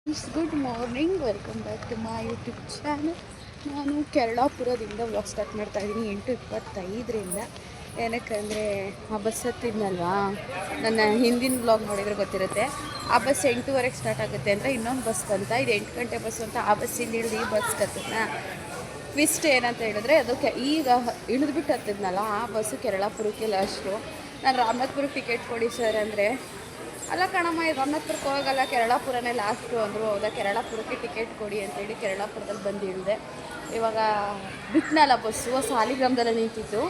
Good morning, welcome back to my YouTube channel. ನಾನು ಕೆರಳಾಪುರದಿಂದ vlog start ಮಾಡ್ತಾ ಇದ್ದೀನಿ 8:25ರಿಂದ. ಏನಕ್ಕಂದರೆ ಆ ಬಸ್ ಹತ್ತಿದ್ನಲ್ವಾ, ನನ್ನ ಹಿಂದಿನ ವ್ಲಾಗ್ ನೋಡಿದರೆ ಗೊತ್ತಿರುತ್ತೆ. ಆ ಬಸ್ 8:30ಗೆ ಸ್ಟಾರ್ಟ್ ಆಗುತ್ತೆ ಅಂತ ಇನ್ನೊಂದು ಬಸ್ ಬಂತ. ಇದು 8 ಗಂಟೆ ಬಸ್ಸು ಅಂತ ಆ ಬಸ್ಸಿಂದ ಹಿಡಿದು ಈ ಬಸ್ ಹತ್ತಿದ್ನ. ಟ್ವಿಸ್ಟ್ ಏನಂತ ಹೇಳಿದ್ರೆ, ಅದಕ್ಕೆ ಈಗ ಇಳಿದ್ಬಿಟ್ಟು ಹತ್ತಿದ್ನಲ್ಲ ಆ ಬಸ್ಸು ಕೆರಳಾಪುರಕ್ಕೆ ಲಾಸ್ಟು. ನಾನು ರಾಮನಾಥ್ಪುರಕ್ಕೆ ಟಿಕೆಟ್ ಕೊಡಿ ಸರ್ ಅಂದರೆ, ಅಲ್ಲ ಕಣಮ್ಮ, ಇದು ರಾಮನಾಥ್ಪುರಕ್ಕೆ ಹೋಗಲ್ಲ, ಕೆರಳಾಪುರನೇ ಲಾಸ್ಟು ಅಂದರು. ಹೌದಾ, ಕೆರಳಾಪುರಕ್ಕೆ ಟಿಕೆಟ್ ಕೊಡಿ ಅಂತೇಳಿ ಕೆರಳಾಪುರದಲ್ಲಿ ಬಂದು ಇಳಿದೆ. ಇವಾಗ ಬಿಟ್ನಲ್ಲ ಬಸ್ಸು, ಸಾಲಿಗ್ರಾಮದಲ್ಲೇ ನಿಂತಿತ್ತು.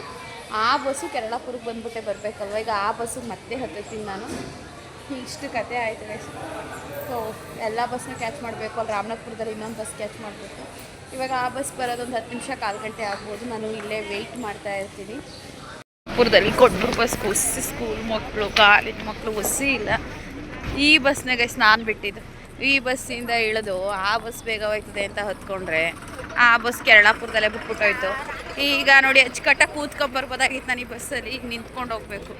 ಆ ಬಸ್ಸು ಕೆರಳಾಪುರಕ್ಕೆ ಬಂದುಬಿಟ್ಟೆ ಬರಬೇಕಲ್ವ. ಈಗ ಆ ಬಸ್ಸಿಗೆ ಮತ್ತೆ ಹತ್ತುತ್ತೀನಿ ನಾನು. ಇಷ್ಟು ಕತೆ ಆಯ್ತದೆ. ಸೊ ಎಲ್ಲ ಬಸ್ನ ಕ್ಯಾಚ್ ಮಾಡಬೇಕು. ಅಲ್ಲಿ ರಾಮನಾಥ್ಪುರದಲ್ಲಿ ಇನ್ನೊಂದು ಬಸ್ ಕ್ಯಾಚ್ ಮಾಡಬೇಕು. ಇವಾಗ ಆ ಬಸ್ ಬರೋದೊಂದು 10 ನಿಮಿಷ, 1/4 ಗಂಟೆ ಆಗ್ಬೋದು. ನಾನು ಇಲ್ಲೇ ವೆಯ್ಟ್ ಮಾಡ್ತಾ ಇರ್ತೀನಿ. ಪುರದಲ್ಲಿ ಕೊಟ್ಟರು ಬಸ್ ಸ್ಕೂಲ್ ಮಕ್ಕಳು, ಕಾಲೇಜ್ ಮಕ್ಕಳು ಬಸ್ಸೇ ಇಲ್ಲ. ಈ ಬಸ್ನಾಗ ನಾನು ಬಿಟ್ಟಿದ್ದು. ಈ ಬಸ್ಸಿಂದ ಇಳಿದು ಆ ಬಸ್ ಬೇಗ ಹೋಯ್ತದೆ ಅಂತ ಹೊತ್ಕೊಂಡ್ರೆ ಆ ಬಸ್ ಕೆರಳಾಪುರದಲ್ಲೇ ಬಿಟ್ಬಿಟ್ಟೋಯ್ತು. ಈಗ ನೋಡಿ ಅಚ್ಚುಕಟ್ಟಾಗಿ ಕೂತ್ಕೊಂಡ್ಬರ್ಬೋದಾಗಿತ್ತು ನಾನು ಈ ಬಸ್ಸಲ್ಲಿ. ಈಗ ನಿಂತ್ಕೊಂಡು ಹೋಗಬೇಕು.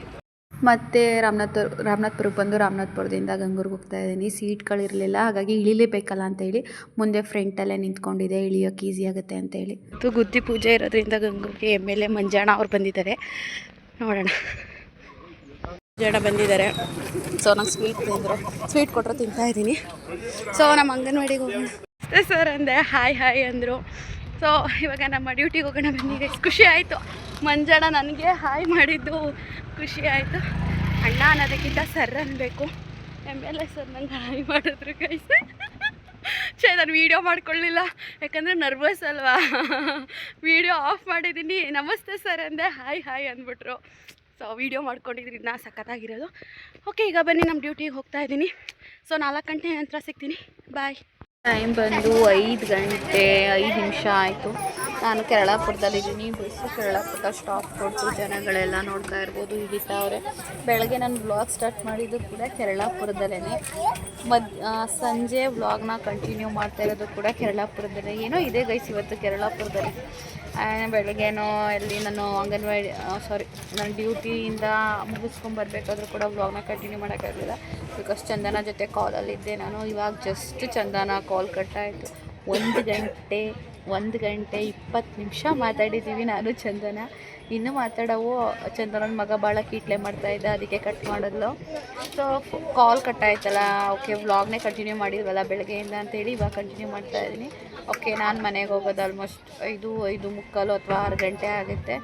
ಮತ್ತು ರಾಮನಾಥ್ಪುರಕ್ಕೆ ಬಂದು ರಾಮನಾಥ್ಪುರದಿಂದ ಗಂಗೂರಿಗೆ ಹೋಗ್ತಾ ಇದ್ದೀನಿ. ಸೀಟ್ಗಳಿರಲಿಲ್ಲ, ಹಾಗಾಗಿ ಇಳಿಲೇಬೇಕಲ್ಲ ಅಂತೇಳಿ ಮುಂದೆ ಫ್ರಂಟಲ್ಲೇ ನಿಂತ್ಕೊಂಡಿದೆ, ಇಳಿಯೋಕ್ಕೆ ಈಸಿ ಆಗುತ್ತೆ ಅಂತೇಳಿ. ಇದು ಗುದ್ದಿ ಪೂಜೆ ಇರೋದ್ರಿಂದ ಗಂಗೂರಿಗೆ MLA ಮಂಜಾಣ ಅವ್ರು ಬಂದಿದ್ದಾರೆ. ನೋಡೋಣ, ಮಂಜಾಣ ಬಂದಿದ್ದಾರೆ. ಸೊ ನಂಗೆ ಸ್ವೀಟ್ ತಿಂದರು, ಸ್ವೀಟ್ ಕೊಟ್ಟರು ತಿಂತಾಯಿದ್ದೀನಿ. ಸೊ ನಮ್ಮ ಅಂಗನವಾಡಿಗೆ ಹೋಗೋಣ ಸರ್ ಅಂದೆ. ಹಾಯ್ ಅಂದರು. ಸೊ ಇವಾಗ ನಮ್ಮ ಡ್ಯೂಟಿಗೆ ಹೋಗೋಣ ಬನ್ನಿ ಗೈಸ್. ಖುಷಿ ಆಯಿತು, ಮಂಜಾಣ ನನಗೆ ಹಾಯ್ ಮಾಡಿದ್ದು ಖುಷಿ ಆಯಿತು. ಅಣ್ಣ ಅನ್ನೋದಕ್ಕಿಂತ ಸರ್ ಅನ್ನಬೇಕು. MLA ಸರ್ ನಂಗೆ ಹಾಯ್ ಮಾಡಿದ್ರು ಗೈಸ್. ನಾನು ವೀಡಿಯೋ ಮಾಡ್ಕೊಳ್ಳಿಲ್ಲ, ಯಾಕಂದರೆ ನರ್ವಸ್ ಅಲ್ವಾ. ವೀಡಿಯೋ ಆಫ್ ಮಾಡಿದ್ದೀನಿ. ನಮಸ್ತೆ ಸರ್ ಅಂದೆ, ಹಾಯ್ ಅಂದ್ಬಿಟ್ರು. ಸೊ ವೀಡಿಯೋ ಮಾಡ್ಕೊಂಡಿದ್ರಿ ನಾ ಸಖತ್ತಾಗಿರೋದು. ಓಕೆ, ಈಗ ಬನ್ನಿ ನಮ್ಮ ಡ್ಯೂಟಿಗೆ ಹೋಗ್ತಾ ಇದ್ದೀನಿ. ಸೊ 4 ಗಂಟೆ ನಂತರ ಸಿಗ್ತೀನಿ. ಬಾಯ್. ಟೈಮ್ ಬಂದು 5 ಗಂಟೆ 5 ನಿಮಿಷ ಆಯಿತು. ನಾನು ಕೆರಳಾಪುರದಲ್ಲಿದ್ದೀನಿ. ಬಸ್ಸು ಕೆರಳಾಪುರ ಸ್ಟಾಪ್ ಕೊಟ್ಟು ಜನಗಳೆಲ್ಲ ನೋಡ್ತಾ ಇರ್ಬೋದು, ಹಿಡಿತಾವ್ರೆ. ಬೆಳಗ್ಗೆ ನಾನು ವ್ಲಾಗ್ ಸ್ಟಾರ್ಟ್ ಮಾಡಿದ್ದು ಕೂಡ ಕೆರಳಾಪುರದಲ್ಲೇ. ಸಂಜೆ ವ್ಲಾಗ್ನ ಕಂಟಿನ್ಯೂ ಮಾಡ್ತಾ ಇರೋದು ಕೂಡ ಕೆರಳಾಪುರದಲ್ಲೇ. ಏನೋ ಇದೆ ಗೈಸ್ ಇವತ್ತು ಕೆರಳಾಪುರದಲ್ಲಿ. ಬೆಳಗ್ಗೆನೋ ಅಲ್ಲಿ ನಾನು ಅಂಗನವಾಡಿ ನನ್ನ ಡ್ಯೂಟಿಯಿಂದ ಮುಗಿಸ್ಕೊಂಬರ್ಬೇಕಾದ್ರೂ ಕೂಡ ವ್ಲಾಗ್ನ ಕಂಟಿನ್ಯೂ ಮಾಡೋಕ್ಕಾಗಲಿಲ್ಲ. ಬಿಕಾಸ್ ಚಂದನ ಜೊತೆ ಕಾಲಲ್ಲಿದ್ದೆ ನಾನು. ಇವಾಗ ಜಸ್ಟ್ ಚಂದನ ಕಾಲ್ ಕಟ್ಟಾಯಿತು. 1 ಗಂಟೆ 20 ನಿಮಿಷ ಮಾತಾಡಿದ್ದೀವಿ ನಾನು ಚಂದನ. ಇನ್ನೂ ಮಾತಾಡೋವು. ಚಂದನನ ಮಗ ಭಾಳ ಕೀಟ್ಲೆ ಮಾಡ್ತಾಯಿದ್ದ, ಅದಕ್ಕೆ ಕಟ್ ಮಾಡಿದ್ಲು. ಸೊ ಕಾಲ್ ಕಟ್ಟಾಯ್ತಲ್ಲ, ಓಕೆ ವ್ಲಾಗ್ನೇ ಕಂಟಿನ್ಯೂ ಮಾಡಿದ್ವಲ್ಲ ಬೆಳಗ್ಗೆಯಿಂದ ಅಂತೇಳಿ ಇವಾಗ ಕಂಟಿನ್ಯೂ ಮಾಡ್ತಾಯಿದ್ದೀನಿ. ಓಕೆ, ನಾನು ಮನೆಗೆ ಹೋಗೋದು ಆಲ್ಮೋಸ್ಟ್ 5:45 ಅಥವಾ 6 ಗಂಟೆ ಆಗುತ್ತೆ.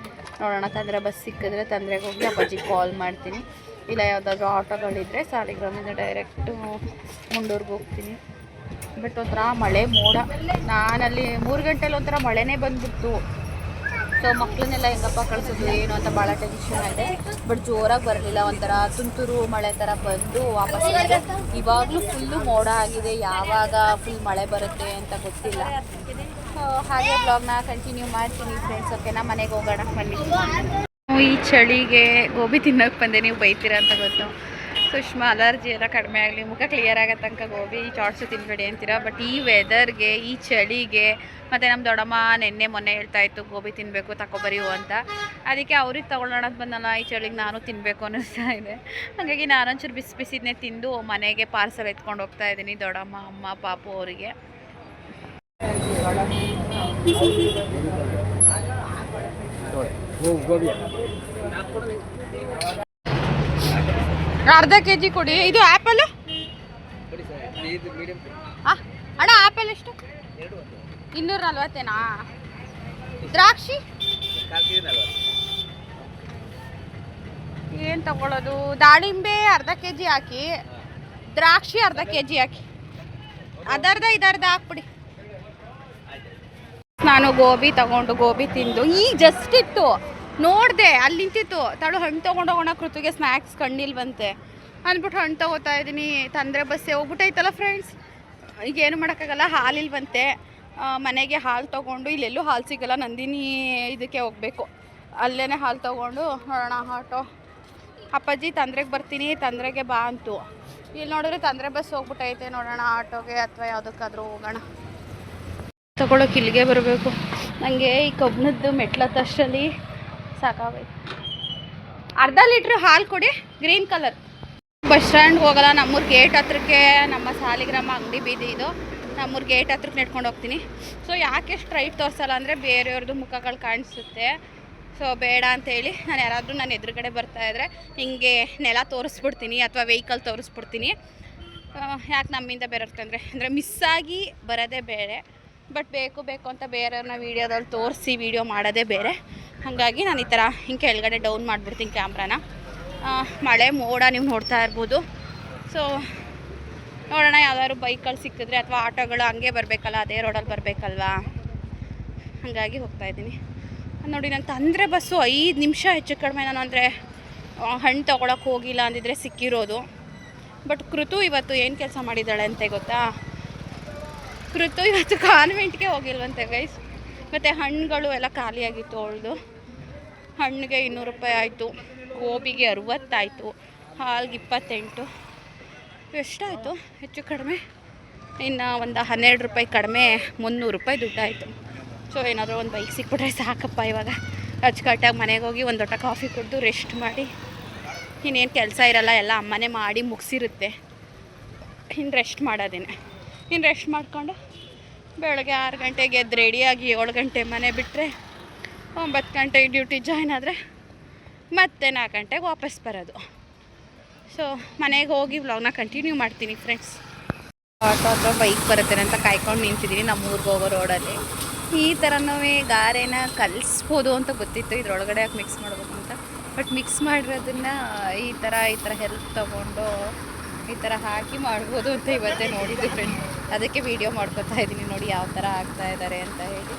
ನೋಡೋಣ, ತಂದರೆ ಬಸ್ ಸಿಕ್ಕಿದ್ರೆ ತಂದ್ರೆಗೆ ಹೋಗಿ ಅಪ್ಪಾಜಿಗೆ ಕಾಲ್ ಮಾಡ್ತೀನಿ. ಇಲ್ಲ ಯಾವುದಾದ್ರೂ ಆಟೋಗಳಿದ್ದರೆ ಸಾಲಿಗ್ರಾಮದಿಂದ ಡೈರೆಕ್ಟು ಮುಂಡೂರಿಗೆ ಹೋಗ್ತೀನಿ. ಬಟ್ ಒಂಥರ ಮಳೆ ಮೋಡ. ನಾನಲ್ಲಿ 3 ಗಂಟೆಲಿ ಒಂಥರ ಮಳೆನೇ ಬಂದ್ಬಿಡ್ತು. ಸೊ ಮಕ್ಕಳನ್ನೆಲ್ಲ ಹೆಂಗಪ್ಪ ಕಳಿಸೋದು ಏನು ಅಂತ ಭಾಳ ಟೆನ್ಷನ್ ಇದೆ. ಬಟ್ ಜೋರಾಗಿ ಬರಲಿಲ್ಲ, ಒಂಥರ ತುಂತುರು ಮಳೆ ಥರ ಬಂದು ವಾಪಸ್ ಬಂದರೆ. ಇವಾಗಲೂ ಫುಲ್ಲು ಮೋಡ ಆಗಿದೆ, ಯಾವಾಗ ಫುಲ್ ಮಳೆ ಬರುತ್ತೆ ಅಂತ ಗೊತ್ತಿಲ್ಲ. ಸೊ ಹಾಗೆ ಬ್ಲಾಗ್ನ ಕಂಟಿನ್ಯೂ ಮಾಡ್ತೀನಿ ಫ್ರೆಂಡ್ಸ್. ಓಕೆನಾ, ಮನೆಗೆ ಹೋಗೋಣ ಬನ್ನಿ. ಈ ಚಳಿಗೆ ಗೋಬಿ ತಿನ್ನೋಕೆ ಬಂದೆ, ನೀವು ಬೈತೀರಾ ಅಂತ ಗೊತ್ತು. ಸುಷ್ಮಾ ಅಲರ್ಜಿ ಎಲ್ಲ ಕಡಿಮೆ ಆಗಲಿ, ಮುಖ ಕ್ಲಿಯರ್ ಆಗೋ ತನಕ ಗೋಬಿ ಚಾಟ್ಸು ತಿನ್ಬೇಡಿ ಅಂತೀರಾ. ಬಟ್ ಈ ವೆದರ್ಗೆ, ಈ ಚಳಿಗೆ, ಮತ್ತು ನಮ್ಮ ದೊಡ್ಡಮ್ಮ ಮೊನ್ನೆ ಹೇಳ್ತಾಯಿತ್ತು ಗೋಬಿ ತಿನ್ನಬೇಕು ತಗೊಬರಿವು ಅಂತ. ಅದಕ್ಕೆ ಅವ್ರಿಗೆ ತೊಗೊಳ್ಳೋಣ ಬಂದಲ್ಲ, ಈ ಚಳಿಗೆ ನಾನು ತಿನ್ನಬೇಕು ಅನ್ನಿಸ್ತಾ ಇದೆ. ಹಾಗಾಗಿ ನಾನೊಂಚೂರು ಬಿಸಿದನ್ನೇ ತಿಂದು ಮನೆಗೆ ಪಾರ್ಸಲ್ ಎತ್ಕೊಂಡು ಹೋಗ್ತಾ ಇದ್ದೀನಿ ದೊಡ್ಡಮ್ಮ, ಅಮ್ಮ, ಪಾಪು ಅವರಿಗೆ. ಅರ್ಧ kg ಕೊಡಿ. ಇದು ಆ್ಯಪಲ್ ಅಣ್ಣ, ಆ್ಯಪಲ್ ಎಷ್ಟು? 240. ದ್ರಾಕ್ಷಿ ಏನು ತಗೊಳ್ಳೋದು? ದಾಳಿಂಬೆ ಅರ್ಧ kg ಹಾಕಿ, ದ್ರಾಕ್ಷಿ ಅರ್ಧ kg ಹಾಕಿ, ಇದರ್ಧ ಹಾಕ್ಬಿಡಿ. ನಾನು ಗೋಬಿ ತಗೊಂಡು ಗೋಬಿ ತಿಂದು ಈಗ ಜಸ್ಟ್ ಇತ್ತು, ನೋಡಿದೆ ಅಲ್ಲಿ ನಿಂತಿತ್ತು. ತಳು ಹಣ್ಣು ತೊಗೊಂಡೋಗೋಣ ಕೃತಿಗೆ ಸ್ನ್ಯಾಕ್ಸ್ ಕಣ್ಣಿಲ್ ಬಂತೆ ಅಂದ್ಬಿಟ್ಟು ಹಣ್ಣು ತೊಗೋತಾ ಇದ್ದೀನಿ. ತಂದರೆ ಬಸ್ಸೇ ಹೋಗ್ಬಿಟ್ಟೈತಲ್ಲ ಫ್ರೆಂಡ್ಸ್. ಈಗ ಏನು ಮಾಡೋಕ್ಕಾಗಲ್ಲ, ಹಾಲಿಲ್ ಬಂತೆ. ಮನೆಗೆ ಹಾಲು ತೊಗೊಂಡು, ಇಲ್ಲೆಲ್ಲೂ ಹಾಲು ಸಿಗೋಲ್ಲ, ನಂದಿನಿ ಇದಕ್ಕೆ ಹೋಗಬೇಕು, ಅಲ್ಲೇ ಹಾಲು ತೊಗೊಂಡು ನೋಡೋಣ. ಆಟೋ ಅಪ್ಪಾಜಿ ತಂದ್ರೆಗೆ ಬರ್ತೀನಿ, ತಂದ್ರೆಗೆ ಬಾ ಅಂತು. ಇಲ್ಲಿ ನೋಡಿದ್ರೆ ತಂದರೆ ಬಸ್ ಹೋಗ್ಬಿಟ್ಟೈತೆ. ನೋಡೋಣ ಆಟೋಗೆ ಅಥವಾ ಯಾವುದಕ್ಕಾದ್ರೂ ಹೋಗೋಣ. ತಗೊಳ್ಳೋಕೆ ಇಲ್ಲಿಗೆ ಬರಬೇಕು. ನನಗೆ ಈ ಕಬ್ಬಣದ್ದು ಮೆಟ್ಲತ್ತಷ್ಟರಲ್ಲಿ ಸಾಕಾಗೈತೆ. ಅರ್ಧ ಲೀಟ್ರ್ ಹಾಲು ಕೊಡಿ, ಗ್ರೀನ್ ಕಲರ್. ಬಸ್ ಸ್ಟ್ಯಾಂಡ್ ಹೋಗಲ್ಲ, ನಮ್ಮೂರು ಗೇಟ್ ಹತ್ರಕ್ಕೆ, ನಮ್ಮ ಸಾಲಿಗ್ರಾಮ ಅಂಗಡಿ ಬೀದಿ ಇದು, ನಮ್ಮೂರು ಗೇಟ್ ಹತ್ರಕ್ಕೆ ನೆಟ್ಕೊಂಡು ಹೋಗ್ತೀನಿ. ಸೊ ಯಾಕೆ ಸ್ಟ್ರೈಟ್ ತೋರಿಸಲ್ಲ ಅಂದರೆ ಬೇರೆಯವ್ರದ್ದು ಮುಖಗಳು ಕಾಣಿಸುತ್ತೆ. ಸೊ ಬೇಡ ಅಂತೇಳಿ ನಾನು ಯಾರಾದರೂ ನನ್ನ ಎದುರುಗಡೆ ಬರ್ತಾಯಿದ್ರೆ ಹಿಂಗೆ ನೆಲ ತೋರಿಸ್ಬಿಡ್ತೀನಿ ಅಥವಾ ವೆಹಿಕಲ್ ತೋರಿಸ್ಬಿಡ್ತೀನಿ. ಯಾಕೆ ನಮ್ಮಿಂದ ಬೇರೆಯವ್ರ ತೊಂದರೆ ಅಂದರೆ ಮಿಸ್ಸಾಗಿ ಬರೋದೇ ಬೇರೆ, ಬಟ್ ಬೇಕು ಅಂತ ಬೇರೆಯವ್ರನ್ನ ವೀಡಿಯೋದಲ್ಲಿ ತೋರಿಸಿ ವೀಡಿಯೋ ಮಾಡೋದೇ ಬೇರೆ. ಹಾಗಾಗಿ ನಾನು ಈ ಥರ ಹಿಂಗೆ ಕೆಳಗಡೆ ಡೌನ್ ಮಾಡಿಬಿಡ್ತೀನಿ ಕ್ಯಾಮ್ರಾನ. ಮಳೆ ಮೋಡ ನೀವು ನೋಡ್ತಾ ಇರ್ಬೋದು. ಸೊ ನೋಡೋಣ ಯಾವ್ದಾದ್ರು ಬೈಕಲ್ಲಿ ಸಿಕ್ಕಿದ್ರೆ ಅಥವಾ ಆಟೋಗಳು ಹಂಗೆ ಬರಬೇಕಲ್ಲ, ಅದೇ ರೋಡಲ್ಲಿ ಬರಬೇಕಲ್ವಾ, ಹಾಗಾಗಿ ಹೋಗ್ತಾಯಿದ್ದೀನಿ ನೋಡಿ. ನಾನು ತಂದರೆ ಬಸ್ಸು 5 ನಿಮಿಷ ಹೆಚ್ಚು ಕಡಿಮೆ. ನಾನು ಅಂದರೆ ಹಣ್ಣು ತೊಗೊಳಕ್ಕೆ ಹೋಗಿಲ್ಲ ಅಂದಿದ್ರೆ ಸಿಕ್ಕಿರೋದು. ಬಟ್ ಕೃತು ಇವತ್ತು ಏನು ಕೆಲಸ ಮಾಡಿದ್ದಾಳೆ ಅಂತ ಗೊತ್ತಾ? ಕೃತು ಇವತ್ತು ಕಾನ್ವೆಂಟ್ಗೆ ಹೋಗಿಲ್ವಂತೆ ಗೈಸ್. ಮತ್ತು ಹಣ್ಣುಗಳು ಎಲ್ಲ ಖಾಲಿಯಾಗಿತ್ತು ಅವಳದು. ಹಣ್ಣಿಗೆ 200 ರೂಪಾಯಿ ಆಯಿತು, ಗೋಬಿಗೆ 60 ಆಯಿತು, ಹಾಲ್ಗೆ 28. ಎಷ್ಟಾಯಿತು ಹೆಚ್ಚು ಕಡಿಮೆ? ಇನ್ನು ಒಂದು 12 ರೂಪಾಯಿ ಕಡಿಮೆ 300 ರೂಪಾಯಿ ದುಡ್ಡಾಯಿತು. ಸೊ ಏನಾದರೂ ಒಂದು ಬೈಕ್ ಸಿಕ್ಬಿಟ್ರೆ ಸಾಕಪ್ಪ. ಇವಾಗ ಅಚ್ಚುಕಟ್ಟಾಗಿ ಮನೆಗೆ ಹೋಗಿ ಒಂದು ಲೋಟ ಕಾಫಿ ಕುಡಿದು ರೆಸ್ಟ್ ಮಾಡಿ, ಇನ್ನೇನು ಕೆಲಸ ಇರಲ್ಲ, ಎಲ್ಲ ಅಮ್ಮನೇ ಮಾಡಿ ಮುಗಿಸಿರುತ್ತೆ. ಇನ್ನು ರೆಸ್ಟ್ ಮಾಡೋದೇನೆ. ಇನ್ನು ರೆಸ್ಟ್ ಮಾಡಿಕೊಂಡು ಬೆಳಗ್ಗೆ 6 ಗಂಟೆಗೆ ಎದ್ದು ರೆಡಿಯಾಗಿ 7 ಗಂಟೆ ಮನೆ ಬಿಟ್ಟರೆ 9 ಗಂಟೆಗೆ ಡ್ಯೂಟಿ ಜಾಯ್ನ್ ಆದರೆ ಮತ್ತೆ 4 ಗಂಟೆಗೆ ವಾಪಸ್ ಬರೋದು. ಸೊ ಮನೆಗೆ ಹೋಗಿ ವ್ಲಾಗ್ನ ಕಂಟಿನ್ಯೂ ಮಾಡ್ತೀನಿ ಫ್ರೆಂಡ್ಸ್. ಆಟೋ ಅಥವಾ ಬೈಕ್ ಬರುತ್ತೆ ಅಂತ ಕಾಯ್ಕೊಂಡು ನಿಂತಿದ್ದೀನಿ ನಮ್ಮ ಊರಿಗೆ ಹೋಗೋ ರೋಡಲ್ಲಿ. ಈ ಥರನೂ ಗಾರೆನ ಕಲಿಸ್ಬೋದು ಅಂತ ಗೊತ್ತಿತ್ತು, ಇದ್ರೊಳಗಡೆ ಯಾಕೆ ಮಿಕ್ಸ್ ಮಾಡ್ಬೇಕು ಅಂತ. ಬಟ್ ಮಿಕ್ಸ್ ಮಾಡಿರೋದನ್ನು ಈ ಥರ ಹೆಲ್ಪ್ ತೊಗೊಂಡು ಈ ಥರ ಹಾಕಿ ಮಾಡ್ಬೋದು ಅಂತ ಇವತ್ತೇ ನೋಡಿದ್ದು ಫ್ರೆಂಡ್. ಅದಕ್ಕೆ ವೀಡಿಯೋ ಮಾಡ್ಕೊತಾ ಇದ್ದೀನಿ ನೋಡಿ ಯಾವ ಥರ ಆಗ್ತಾ ಇದ್ದಾರೆ ಅಂತ ಹೇಳಿ.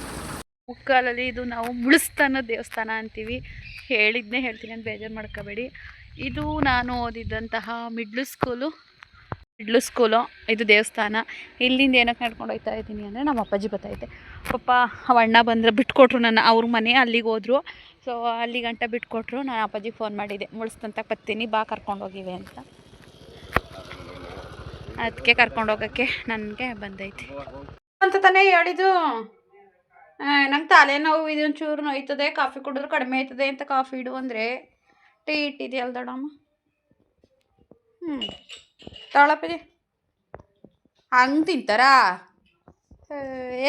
ಮುಕ್ಕಾಲಲ್ಲಿ ಇದು ನಾವು ಮುಳುಸ್ತಾನ ದೇವಸ್ಥಾನ ಅಂತೀವಿ. ಹೇಳಿದ್ನೇ ಹೇಳ್ತೀನಿ ಅಂತ ಬೇಜಾರು ಮಾಡ್ಕೋಬೇಡಿ. ಇದು ನಾನು ಓದಿದ್ದಂತಹ ಮಿಡ್ಲ್ ಸ್ಕೂಲು ಇದು ದೇವಸ್ಥಾನ. ಇಲ್ಲಿಂದ ಏನಕ್ಕೆ ನಡ್ಕೊಂಡು ಹೋಗ್ತಾ ಇದ್ದೀನಿ ಅಂದರೆ ನಮ್ಮ ಅಪ್ಪಾಜಿ ಬತ್ತೈತೆ. ಪಾಪ ಅಣ್ಣ ಬಂದರೆ ಬಿಟ್ಕೊಟ್ರು ನನ್ನ, ಅವ್ರ ಮನೆ ಅಲ್ಲಿಗೆ ಹೋದ್ರು. ಸೊ ಅಲ್ಲಿ ಗಂಟ ಬಿಟ್ಕೊಟ್ರು. ನಾನು ಅಪ್ಪಾಜಿಗೆ ಫೋನ್ ಮಾಡಿದ್ದೆ, ಮುಳಿಸ್ತಂತ ಬರ್ತೀನಿ ಬಾ ಕರ್ಕೊಂಡೋಗಿವೆ ಅಂತ. ಅದಕ್ಕೆ ಕರ್ಕೊಂಡೋಗೋಕ್ಕೆ ನನಗೆ ಬಂದೈತಿ ಅಂತ ತಾನೇ ಹೇಳಿದ್ದು. ನಂಗೆ ತಲೆನೋವು ಇದೊಂಚೂರು ನೋಯ್ತದೆ, ಕಾಫಿ ಕುಡಿದ್ರೆ ಕಡಿಮೆ ಆಯ್ತದೆ ಅಂತ ಕಾಫಿ ಇಡು ಅಂದರೆ ಟೀ ಇಟ್ಟಿದೆಯಲ್ಲ ದೊಡ್ಡಮ್ಮ. ತಗೊಳಪ್ಪಜಿ ಹಂಗೆ ತಿಂತಾರಾ?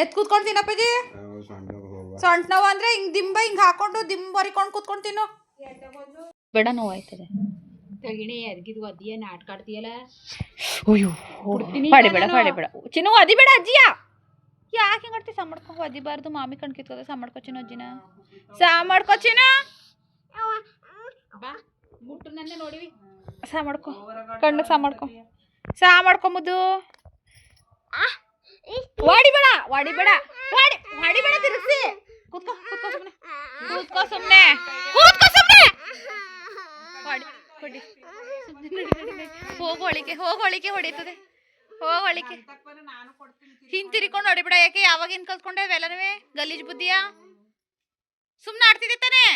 ಎತ್ತು ಕೂತ್ಕೊಂಡು ತಿನ್ನಪ್ಪಜಿ. ಸೊಂಟ ನೋವು ಅಂದರೆ ಹಿಂಗೆ ದಿಂಬ ಹಿಂಗೆ ಹಾಕೊಂಡು ದಿಂಬರಿಕೊಂಡು ಕೂತ್ಕೊಂಡು ತಿನ್ನು. ಬೇಡ ನೋವು ಆಯ್ತದೆ. ತಗಿಣಿ ಅದ್ಗಿದ್ ಒದ್ದಿಯ ನಾಟಕ ಆಡ್ತೀಯಲ್ಲ. ಅಯ್ಯೋ ಬೇಡ ಚಿನ್ನು ಅದಿಬೇಡ ಅಜ್ಜಿಯ. ಯಾಕೆ ಹಿಂಗೆ ಆಡ್ತಿ? ಸಾಮಾಡ್ಕೊ ಒದಿಬಾರ್ದು. ಮಾಮಿ ಕಣ್ ಕಿತ್ಕೋದ. ಸಾಮಾಡ್ಕೊ ಚಿನ್ನು ಅಜ್ಜಿನ. ಸಾಮಾಡ್ಕೊ ಚಿನ್ನು. ಬಾ ಮುಟ್ಟು ನನ್ನ ನೋಡಿವಿ. ಸಾಮಾಡ್ಕೊ ಕಣ್ಣಿಗೆ ಸಾಮಾಡ್ಕೊಂಬುದು. ವಾಡಿಬೇಡ ತಿರ್ಸಿ. ಕೂತ್ಕೋ ಸುಮ್ಮನೆ. ಕೊಡಿ ಹೋಗೋಳಿಕೆ ಹೊಡಿತದೆ. ಹೋಗೋಳಿಕೆ ಹಿಂತಿರಿಕೊಂಡು ಹೊಡಿಬೇಡ. ಯಾಕೆ ಯಾವಾಗಿನ ಕಲ್ತ್ಕೊಂಡೆ ಅವೆಲ್ಲನೂ ಗಲೀಜ್ ಬುದ್ಧಿಯಾ? ಸುಮ್ಮನೆ ಆಡ್ತಿದ್ದೆ ತಾನೇ.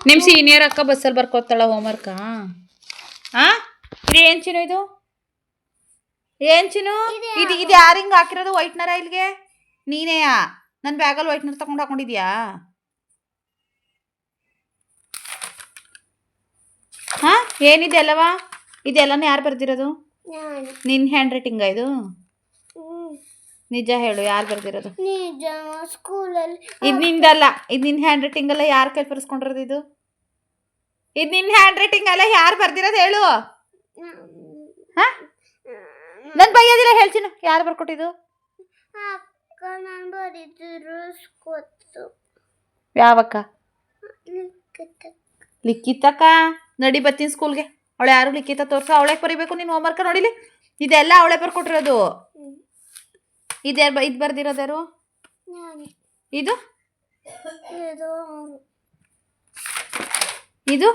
ನಿಮ್ಮ ಸೀನಿಯರ್ ಅಕ್ಕ ಬಸ್ಸಲ್ಲಿ ಬರ್ಕೋತಾಳ ಹೋಮ್ವರ್ಕಾ? ಇದು ಏನು ಚಿನ್ನು? ಇದು ಯಾರು ಹಿಂಗೆ ಹಾಕಿರೋದು ವೈಟ್ನರ ಇಲ್ಲಿಗೆ? ನೀನೇಯಾ? ನನ್ನ ಬ್ಯಾಗಲ್ಲಿ ವೈಟ್ನರ್ ತಗೊಂಡು ಹಾಕೊಂಡಿದ್ಯಾ? ಏನಿದೆ ಅಲ್ಲವಾ? ಇದೆಲ್ಲನೂ ಯಾರು ಬರ್ದಿರೋದು? ನಿನ್ನ ಹ್ಯಾಂಡ್ ರೈಟಿಂಗ ಇದು? ನಿಜ ಹೇಳು, ಯಾರು ಬರ್ದಿರೋದು? ಇದು ನಿಂದಲ್ಲ, ಇದು ನಿನ್ನ ಹ್ಯಾಂಡ್ ರೈಟಿಂಗ್ ಅಲ್ಲ. ಯಾರು ಕೈ ಬರ್ಸ್ಕೊಂಡಿರೋದು ಇದು? ಇದು ನಿನ್ನ ಹ್ಯಾಂಡ್ ರೈಟಿಂಗ್ ಅಲ್ಲ, ಯಾರು ಬರ್ದಿರೋದು ಹೇಳು. ನನ್ ಬೈಯೋದಿಲ್ಲ ಹೇಳ್ತೀನಿ. ಯಾರು ಬರ್ಕೊಟ್ಟಿದ್ದು? ಯಾವಕ್ಕ? ಲಿಖಿತಕ್ಕ. ನಡಿ ಬತ್ತೀನಿ ಸ್ಕೂಲ್ಗೆ. ಅವಳು ಯಾರು ಲಿಖಿತ ತೋರ್ಸ. ಅವಳೇ ಬರೀಬೇಕು ನೀನು ಹೋಮ್ವರ್ಕ. ನೋಡಿಲಿ, ಇದೆಲ್ಲ ಅವಳೇ ಬರ್ಕೊಟ್ಟಿರೋದು. ಇದು ಬರ್ದಿರೋದು ಯಾರು? ಇದು ಇದು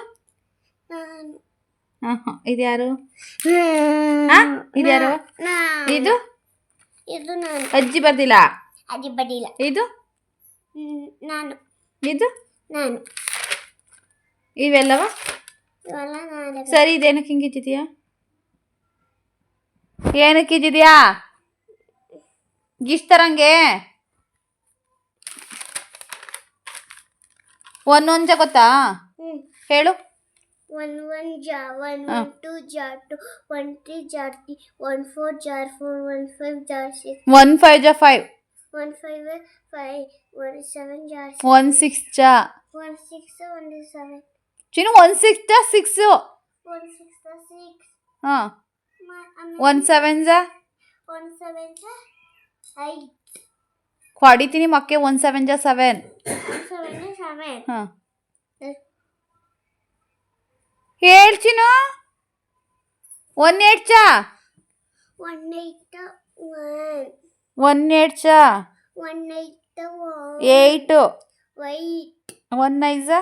ಇದ್ಯಾರು? ಇದ್ಯಾರು? ಇದು ಅಜ್ಜಿ ಬರ್ದಿಲ್ಲ. ಇದು ನಾನು. ಇದು ನಾನು. ಇವೆಲ್ಲವ ಸರಿ. ಇದೇನಕ್ಕೆ ಹಿಂಗಿದ್ದಿದ್ಯಾ? ಏನಕ್ಕಿದ್ದಿದ್ಯಾ ಗಿಷ್ಟರಂಗೆ? ಒಂದೊಂದ ಗೊತ್ತಾ ಹೇಳು. 1 jar, 1 ಹಾಂ 1 2 jar 2, 1 3 jar 3, 1 4 jar 4, 1 5 jar 6, 1 5 ಜಾ 5, 1 5 5, 1 7 jar 6, 1 6 ಜಾ 1 6 1 7, ಚಿನ್ನು 1 6 ಜಾ 6, 1 6 6, ಹಾಂ ಆಮೇಲೆ 1 7 ಜಾ 1 7 8, ಹೊಡಿತೀನಿ ಮಕ್ಕೆ 1 7 ಜಾ 7, 1 7 7, ಹಾಂ ಹೇಳ್ ಚಿನ್ನು 1 8 ಜಾ 1 8 1, 1 8 ಜಾ 1 8 8, 8, 1 9 ಜಾ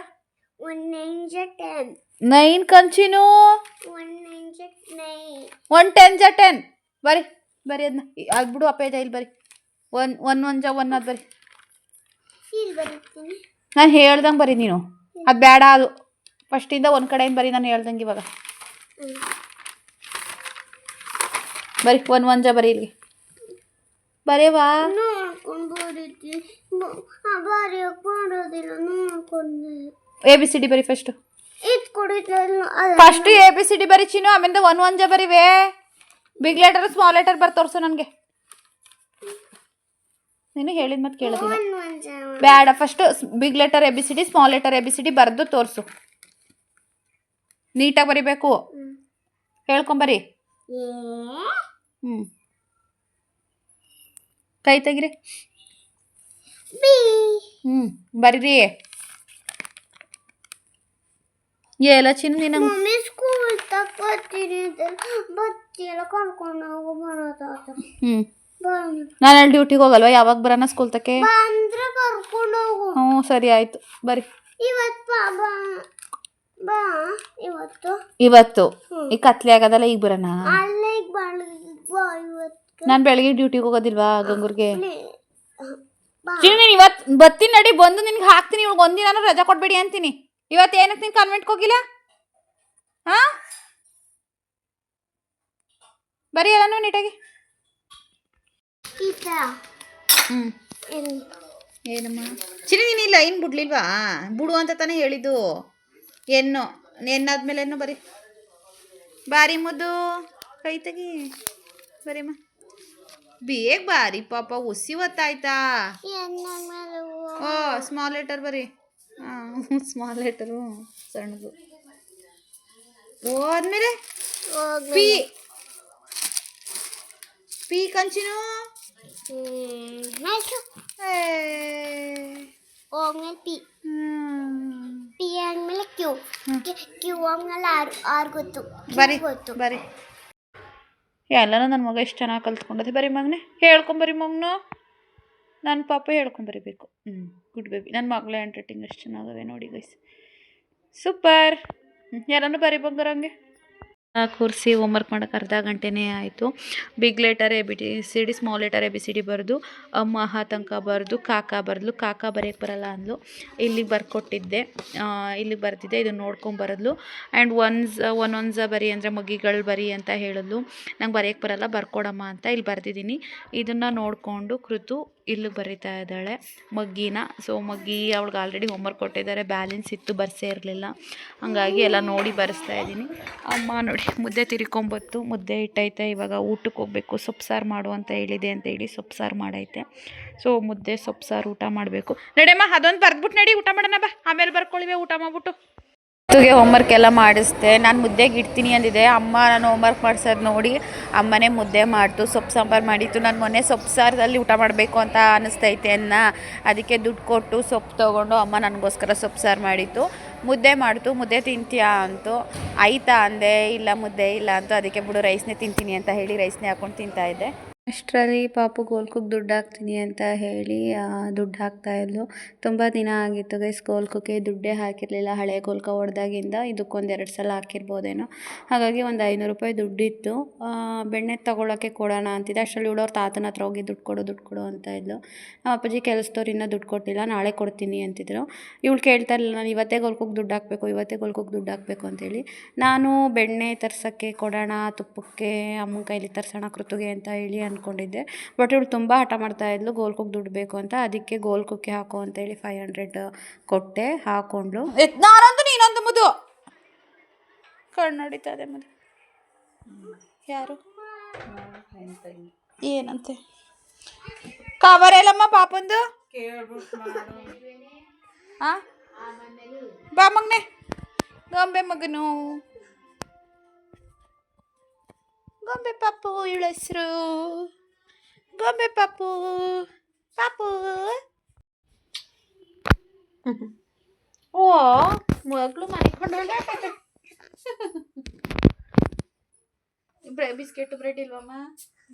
1 9 10, 9 ಕಂಚಿನು 1 9 9, 1 10 ಜಾ 10, ಬರಿ ಬರಿ ಅದನ್ನ ಅದು ಬಿಡು ಅಪ್ಪೇಜ ಇಲ್ಲಿ ಬರಿ 1 1 1 ಜಾ 1 ಅದು ಬರಿ. ಇಲ್ಲಿ ಬರೀತೀನಿ. ನಾನು ಹೇಳ್ದಂಗೆ ಬರಿ ನೀನು, ಅದು ಬೇಡ, ಅದು ಫಸ್ಟಿಂದ ಒಂದು ಕಡೆಯಿಂದ ಬರಿ, ನಾನು ಹೇಳ್ದಂಗೆ ಇವಾಗ ಬರಿ 1 1 ಜಾ ಬರಿ ಇಲ್ಲಿ ಬರೇವಾ. ನೋಡ್ಕೊಂಡು ಬರೀತೀನಿ, ಬರೆಯೋಕೆ ಮಾಡೋದಿಲ್ಲ, ನೋಡ್ಕೊಂಡೆ ಎ ಬಿ ಸಿ ಡಿ ಬರಿ ಫಸ್ಟು, ಇದು ಕೊಡಿದ್ರಲ್ಲ first A B C D ಬರಿ ಚಿನ್ನು, ಆಮೇಲೆ 1 1 ಜಾ ಬರಿವೇ. ಬಿಗ್ ಲೆಟರ್ ಸ್ಮಾಲ್ ಲೆಟರ್ ಬರ್ ತೋರಿಸು ನನಗೆ. ನೀನು ಹೇಳಿದ ಮತ್ತೆ ಕೇಳೋದಿಲ್ಲ, ಬೇಡ. First big letter A B C D, small letter A B C D ಬರೆದು ತೋರಿಸು, ನೀಟಾಗಿ ಬರಿಬೇಕು, ಹೇಳ್ಕೊಂಬರಿ. ಹ್ಞೂ ಕೈ ತೆಗಿರಿ. ಹ್ಞೂ ಬರೀರಿ. ಎಲ್ಲ ಚಿನ್ನು ನೀನು ಮಮ್ಮಿ ಸ್ಕೂಲ್ ತಗೋತೀನಿ ಬತ್ತಿಯಲ್ಲ ಕರ್ಕೊಂಡು ಹೋಗೋ ಬರೋದಾತ. ಹ್ಞೂ ನಾನು ಅಲ್ಲಿ ಡ್ಯೂಟಿಗೆ ಹೋಗಲ್ವಾ, ಯಾವಾಗ ಬರೋಣ ಸ್ಕೂಲ್ ತಕ್ಕೆ? ಬಂದ್ರೆ ಕರ್ಕೊಂಡು ಹೋಗು. ಹ್ಞೂ ಸರಿ ಆಯಿತು ಬರಿ. ಇವತ್ತು ಬಾ ಬಾ ಇವತ್ತು ಇವತ್ತು ಈಗ ಕತ್ಲೆ ಆಗೋದಲ್ಲ, ಈಗ ಬರೋಣ. ಅಲ್ಲೇ ಬಾ ಇವತ್ತು. ನಾನು ಬೆಳಗ್ಗೆ ಡ್ಯೂಟಿಗೆ ಹೋಗೋದಿಲ್ವಾ ಗಂಗೂರ್ಗೆ? ಬಾ ಚಿನ್ನು ನೀನು ಇವತ್ತು ಬತ್ತೀನಿ ನಡಿ, ಬಂದು ನಿನ್ಗೆ ಹಾಕ್ತೀನಿ. ಇವ್ಳಿಗೆ ಒಂದಿನ ರಜಾ ಕೊಡಬೇಡಿ ಅಂತೀನಿ. ಇವತ್ತು ಏನಕ್ಕೆ ನೀನು ಕಾನ್ವೆಂಟ್ಗೆ ಹೋಗಿಲ್ಲ? ಹಾಂ ಬರೀ ಎಲ್ಲನೂ ನೀಟಾಗಿ. ಹ್ಞೂ ಏನಮ್ಮ ಚಿನ್ನು ನೀನು ಇಲ್ಲ ಇನ್ನು ಬಿಡ್ಲಿಲ್ವಾ? ಬಿಡು ಅಂತ ತಾನೇ ಹೇಳಿದ್ದು. ಎನ್ನಾದ್ಮೇಲೆ ಏನು ಬರೀ ಬಾರಿ ಮುದ್ದು, ಕೈ ತೆಗಿ ಬರೀಮ್ಮ ಬೇಗ ಬಾರಿ ಪಾಪ, ಹುಸಿ ಹೊತ್ತಾಯ್ತಾ? ಓ ಸ್ಮಾಲ್ ಲೆಟರ್ ಬರಿ. ಹಾಂ ಸ್ಮಾಲ್ ಲೆಟರು ಸಣ್ಣದು. ಹೋದ್ಮೇಲೆ ಪಿ ಪಿ ಕಂಚಿನು ಹೋಗ್ಮೇಲೆ ಪಿ ಆದ್ಮೇಲೆ ಕ್ಯೂ, ಕ್ಯೂ ಆದ್ಮೇಲೆ ಆರ್ ಗೊತ್ತು ಬರಿ ಬರಿ. ಎಲ್ಲನೂ ನನ್ನ ಮಗ ಎಷ್ಟು ಚೆನ್ನಾಗಿ ಕಲ್ತ್ಕೊಂಡದೆ. ಬರೀ ಮಗನೇ ಹೇಳ್ಕೊಂಬರಿ ಮಗನು, ನನ್ನ ಪಾಪ ಹೇಳ್ಕೊಂಬರಿಬೇಕು. ಗುಡ್ ಬೇಬಿ, ನನ್ನ ಮಗಳೇ ಹ್ಯಾಂಡ್ ರೈಟಿಂಗ್ ಎಷ್ಟು ಚೆನ್ನಾಗವೆ ನೋಡಿ ಗೈಸ್, ಸೂಪರ್. ಎಲ್ಲನೂ ಬರೀ ಬಂಗಾರಂಗೆ ಕೂರಿಸಿ ಹೋಮ್ವರ್ಕ್ ಮಾಡೋಕೆ ಅರ್ಧ ಗಂಟೆನೇ ಆಯಿತು. Big letter A B C D, small letter A B C D ಬರೆದು, ಅಮ್ಮ ತನಕ ಬರೆದು, ಕಾಕಾ ಬರೆದ್ಲು. ಕಾಕಾ ಬರೆಯೋಕ್ಕೆ ಬರಲ್ಲ ಅಂದ್ಲು, ಇಲ್ಲಿಗೆ ಬರ್ಕೊಟ್ಟಿದ್ದೆ, ಇಲ್ಲಿಗೆ ಬರ್ತಿದ್ದೆ, ಇದನ್ನು ನೋಡ್ಕೊಂಬರದ್ಲು. ಆ್ಯಂಡ್ ಒನ್ಸ ಬರಿ ಅಂದರೆ ಮಗ್ಗಿಗಳು ಬರಿ ಅಂತ ಹೇಳಿದ್ಲು. ನಂಗೆ ಬರೆಯೋಕ್ಕೆ ಬರಲ್ಲ, ಬರ್ಕೊಡಮ್ಮ ಅಂತ ಇಲ್ಲಿ ಬರೆದಿದ್ದೀನಿ. ಇದನ್ನು ನೋಡಿಕೊಂಡು ಕೃತು ಇಲ್ಲಿಗೆ ಬರೀತಾ ಇದ್ದಾಳೆ ಮಗ್ಗಿನ. ಸೊ ಮಗ್ಗಿ ಅವಳಿಗೆ ಆಲ್ರೆಡಿ ಹೋಮ್ವರ್ಕ್ ಕೊಟ್ಟಿದ್ದಾರೆ, ಬ್ಯಾಲೆನ್ಸ್ ಇತ್ತು, ಬರ್ಸೇ ಇರಲಿಲ್ಲ, ಹಾಗಾಗಿ ಎಲ್ಲ ನೋಡಿ ಬರೆಸ್ತಾ ಇದ್ದೀನಿ. ಅಮ್ಮ ನೋಡಿ ಮುದ್ದೆ ತಿರ್ಕೊಂಬತ್ತು, ಮುದ್ದೆ ಇಟ್ಟೈತೆ. ಇವಾಗ ಊಟಕ್ಕೆ ಹೋಗಬೇಕು, ಸೊಪ್ಪು ಸಾರು ಮಾಡು ಅಂತ ಹೇಳಿದೆ ಅಂತ ಹೇಳಿ ಸೊಪ್ಪು ಸಾರು ಮಾಡೈತೆ. ಸೊ ಮುದ್ದೆ ಸೊಪ್ಪು ಸಾರು ಊಟ ಮಾಡಬೇಕು. ನಡಿಯಮ್ಮ ಅದೊಂದು ಬರೆದ್ಬಿಟ್ಟು ನಡಿ, ಊಟ ಮಾಡೋಣ ಬಾ, ಆಮೇಲೆ ಬರ್ಕೊಳ್ಳಿವೆ ಊಟ ಮಾಡ್ಬಿಟ್ಟು. ಹೋಮ್ವರ್ಕ್ ಎಲ್ಲ ಮಾಡಿಸ್ದೆ. ನಾನು ಮುದ್ದೆಗೆ ಇಡ್ತೀನಿ ಅಂದಿದ್ದೆ, ಅಮ್ಮ ನಾನು ಹೋಮ್ವರ್ಕ್ ಮಾಡ್ಸೋದು ನೋಡಿ ಅಮ್ಮನೇ ಮುದ್ದೆ ಮಾಡ್ತು, ಸೊಪ್ಪು ಸಾಂಬಾರು ಮಾಡಿತ್ತು. ನಾನು ಮೊನ್ನೆ ಸೊಪ್ಪು ಸಾರಲ್ಲಿ ಊಟ ಮಾಡಬೇಕು ಅಂತ ಅನ್ನಿಸ್ತೈತೆ ಅದಕ್ಕೆ ದುಡ್ಡು ಕೊಟ್ಟು ಸೊಪ್ಪು ತೊಗೊಂಡು ಅಮ್ಮ ನನಗೋಸ್ಕರ ಸೊಪ್ಪು ಸಾರು ಮಾಡಿತ್ತು. ಮುದ್ದೆ ಮಾಡ್ತು. ಮುದ್ದೆ ತಿಂತೀಯಾ ಅಂತು, ಆಯ್ತಾ ಅಂದೆ. ಇಲ್ಲ ಮುದ್ದೆ ಇಲ್ಲ ಅಂತು, ಅದಕ್ಕೆ ಬಿಡು ರೈಸ್ನೇ ತಿಂತೀನಿ ಅಂತ ಹೇಳಿ ರೈಸ್ನೇ ಹಾಕ್ಕೊಂಡು ತಿಂತಾಯಿದ್ದೆ. ಅಷ್ಟರಲ್ಲಿ ಪಾಪು ಗೋಲ್ಕುಕ್ ದುಡ್ಡು ಹಾಕ್ತೀನಿ ಅಂತ ಹೇಳಿ ದುಡ್ಡು ಹಾಕ್ತಾಯಿದ್ಲು. ತುಂಬ ದಿನ ಆಗಿತ್ತು ಗೈಸ್ ಗೋಲ್ಕುಕ್ಕೆ ದುಡ್ಡೇ ಹಾಕಿರಲಿಲ್ಲ. ಹಳೆ ಗೋಲ್ಕ ಹೊಡೆದಾಗಿಂದ ಇದಕ್ಕೊಂದು 2 ಸಲ ಹಾಕಿರ್ಬೋದೇನೋ. ಹಾಗಾಗಿ ಒಂದು 500 ರೂಪಾಯಿ ದುಡ್ಡಿತ್ತು. ಬೆಣ್ಣೆ ತೊಗೊಳಕ್ಕೆ ಕೊಡೋಣ ಅಂತಿದ್ದೆ. ಅಷ್ಟರಲ್ಲಿ ಇವಳು ಅವ್ರ ತಾತನ ಹತ್ರ ಹೋಗಿ ದುಡ್ಡು ಕೊಡು ಅಂತ ಇದ್ಲು. ನಮ್ಮ ಅಪ್ಪಾಜಿ ಕೆಲಸದವ್ರು ಇನ್ನೂ ದುಡ್ಡು ಕೊಟ್ಟಿಲ್ಲ, ನಾಳೆ ಕೊಡ್ತೀನಿ ಅಂತಿದ್ರು. ಇವಳು ಕೇಳ್ತಾ ಇರಲಿಲ್ಲ, ನಾನು ಇವತ್ತೇ ಗೋಲ್ಕುಕ್ ದುಡ್ಡು ಹಾಕಬೇಕು ಅಂತೇಳಿ. ನಾನು ಬೆಣ್ಣೆ ತರ್ಸೋಕ್ಕೆ ಕೊಡೋಣ, ತುಪ್ಪಕ್ಕೆ ಅಮ್ಮನ ಕೈಲಿ ತರ್ಸೋಣ ಕೃತುಗೆ ಅಂತ ಹೇಳಿ ಅಂದ್ಕೊಂಡಿದ್ದೆ. ಬಟ್ ಇವಳು ತುಂಬ ಹಠ ಮಾಡ್ತಾಯಿದ್ಲು ಗೋಲ್ಕುಕ್ ದುಡ್ಡು ಬೇಕು ಅಂತ. ಅದಕ್ಕೆ ಗೋಲ್ಕುಕ್ಕೆ ಹಾಕೋ ಅಂತೇಳಿ 500 ಕೊಟ್ಟೆ, ಹಾಕ್ಕೊಂಡ್ಳು. ನಾನಂತೂ ನೀನಂದು ಮುದ್ದು ಕಣ್ಣು ಮದುವೆ ಯಾರು ಏನಂತೆ ಕವರ್ ಎಲ್ಲಮ್ಮ ಪಾಪಂದು ಹಾಂ ಬಾ ಮಗನೆ ಗೊಂಬೆ ಮಗನು ಗೊಂಬೆ ಪಾಪು ಇವಳ ಹೆಸರು ಗೊಂಬೆ ಪಾಪು ಪಾಪು ಓ ಮಗಳು ಮನೆಕೊಂಡೋಳೆ ಬಿಸ್ಕೆಟ್ ಬ್ರೆಡ್ ಇಲ್ವಮ್ಮ